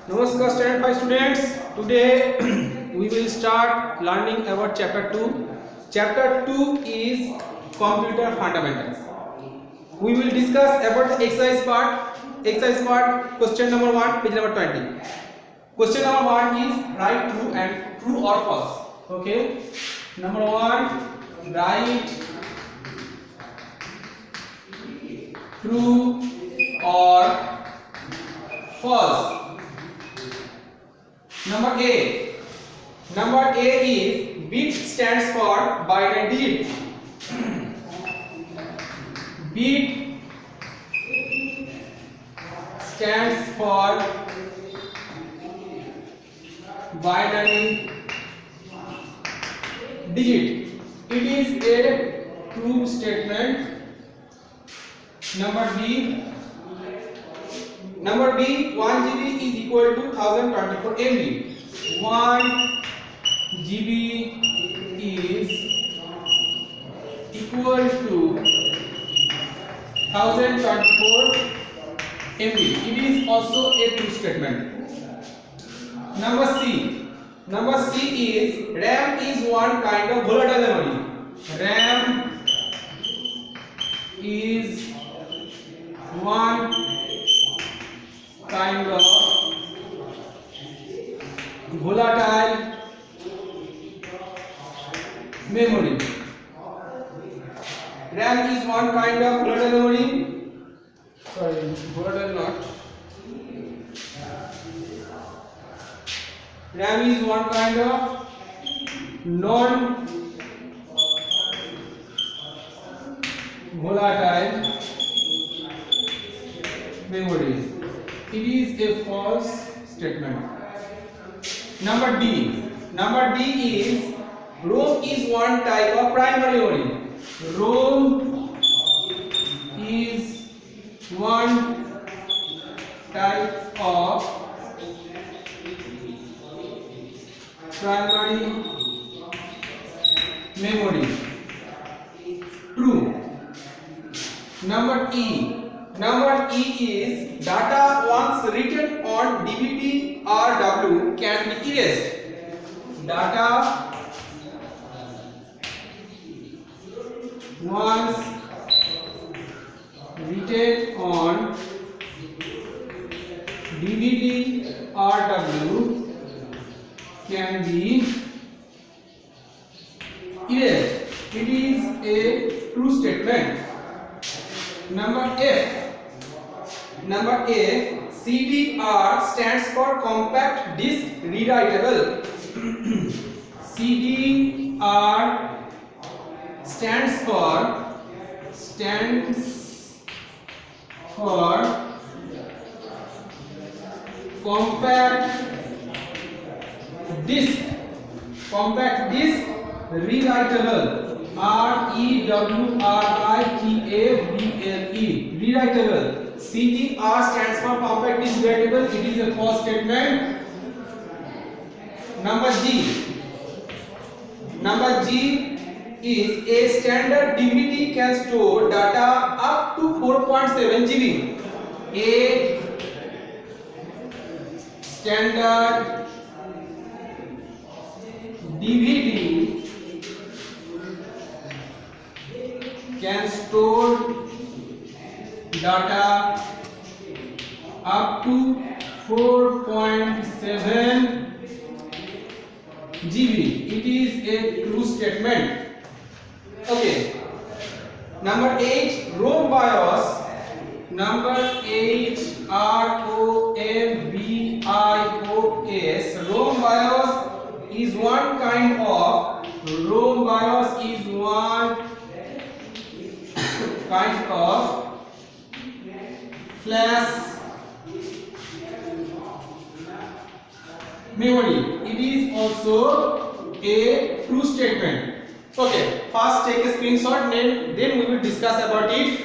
Namaskar, Standard 5 students. Today we will start learning about chapter 2. Chapter 2 is computer fundamentals. We will discuss about the exercise part. Exercise part, question number 1, page number 20. Question number 1 is write true and true or false. Okay. Number 1, write true or false. Number A. Number A is bit stands for binary digit. Bit stands for binary digit. It is a true statement. Number B. Number B, 1 GB is equal to 1024 MB. 1 GB is equal to 1024 MB. It is also a true statement. Number C. Number C is RAM is one kind of volatile memory. RAM is one kind of volatile memory. RAM is one kind of volatile memory. Sorry, volatile not. RAM is one kind of non volatile memory. It is a false statement. Number D. Number D is ROM is one type of primary memory. ROM is one type of primary memory. True. Number E. Number E is data once written on DVD or W can be erased. Data once written on DVD or W can be erased. It is a true statement. Number F. Number A, CDR stands for compact disc rewritable. CDR stands for compact disc rewritable. REWRITABLE rewritable. CDR stands for compact disc rewritable. It is a false statement. Number G. Number G is a standard DVD can store data up to 4.7 GB. A standard DVD can store data up to 4.7 GB. It is a true statement. Okay. Number 8, ROM BIOS. Number 8, ROMBIOS. ROM BIOS is one kind of flash memory. It is also a true statement. Okay, first take a screenshot, then we will discuss about it.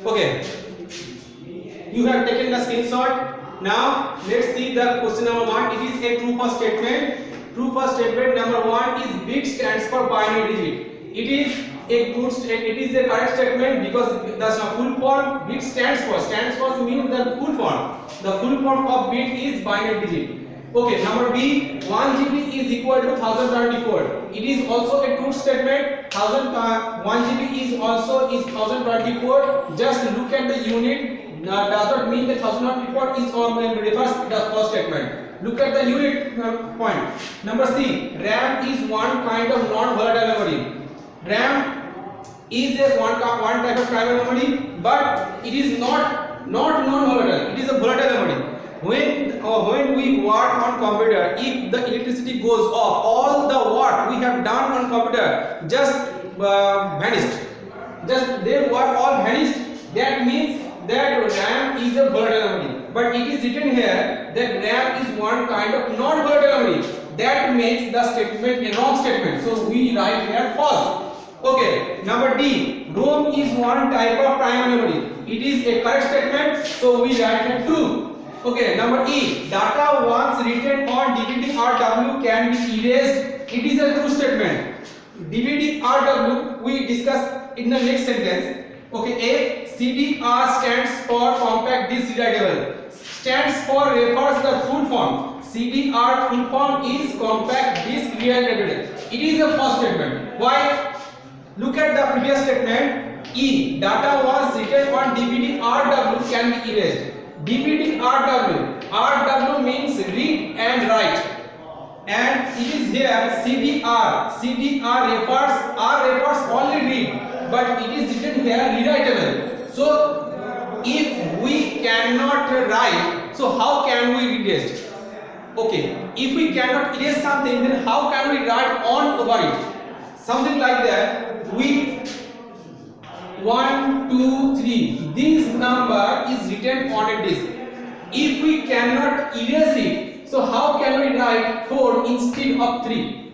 Okay, you have taken the screenshot. Now let's see the question number 1. It is a true false statement. True false statement number 1 is bit stands for binary digit. It is a correct statement because the full form bit stands for means the full form. The full form of bit is binary digit. Okay, number B, 1 GB is equal to 1024. It is also a true statement. 1 GB is 1024. Just look at the unit. Does not mean that 1024 is refers to the first statement. Look at the unit point. Number C, RAM is one kind of non-volatile memory. RAM is one type of primary memory, but it is not non-volatile. It is a volatile memory. When we work on computer, if the electricity goes off, all the work we have done on computer just vanished. Just they were all vanished. That means that RAM is a volatile memory. But it is written here that RAM is one kind of non-volatile memory. That makes the statement a wrong statement. So we write here false. Okay, number D, ROM is one type of primary memory. It is a correct statement. So we write here true. Okay, number E, data once written on DVD-RW can be erased. It is a true statement. DVD-RW we discuss in the next sentence. Okay, A, CDR stands for compact disc rewritable. Stands for refers the full form. CDR full form is compact disc rewritable. It is a false statement. Why? Look at the previous statement. E, data was written on DVD-RW can be erased. DVD-RW. RW means read and write. And it is here CDR. CDR refers only read, but it is written here rewritable. So if we cannot write, so how can we erase? Okay, if we cannot erase something, then how can we write on over it? Something like that. We 1, 2, 3. This number is written on a disk. If we cannot erase it, so how can we write 4 instead of 3?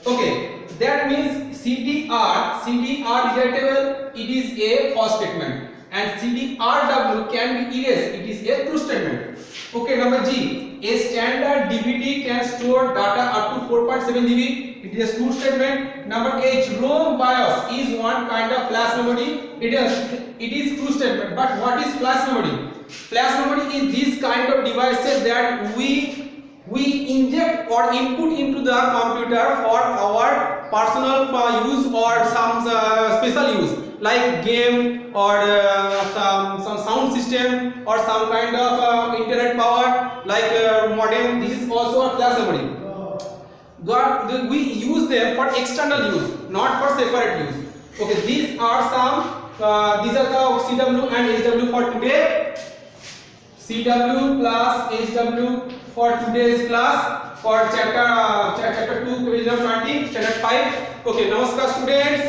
Okay, that means CDR rewritable, it is a false statement, and CDRW can be erased, it is a true statement. Okay, number G, a standard DVD can store data up to 4.7 GB. It is a true statement. Number H, ROM BIOS is one kind of flash memory. It is true statement. But what is flash memory? Flash memory is this kind of devices that we inject or input into the computer for our personal use or some special use, like game or some sound system or some kind of internet power, like modem. This is also a flash memory. We use them for external use, not for separate use. Okay, these are the CW and HW for today. CW plus HW for today's class for chapter 2, page number 20, standard 5. Okay, namaskar students.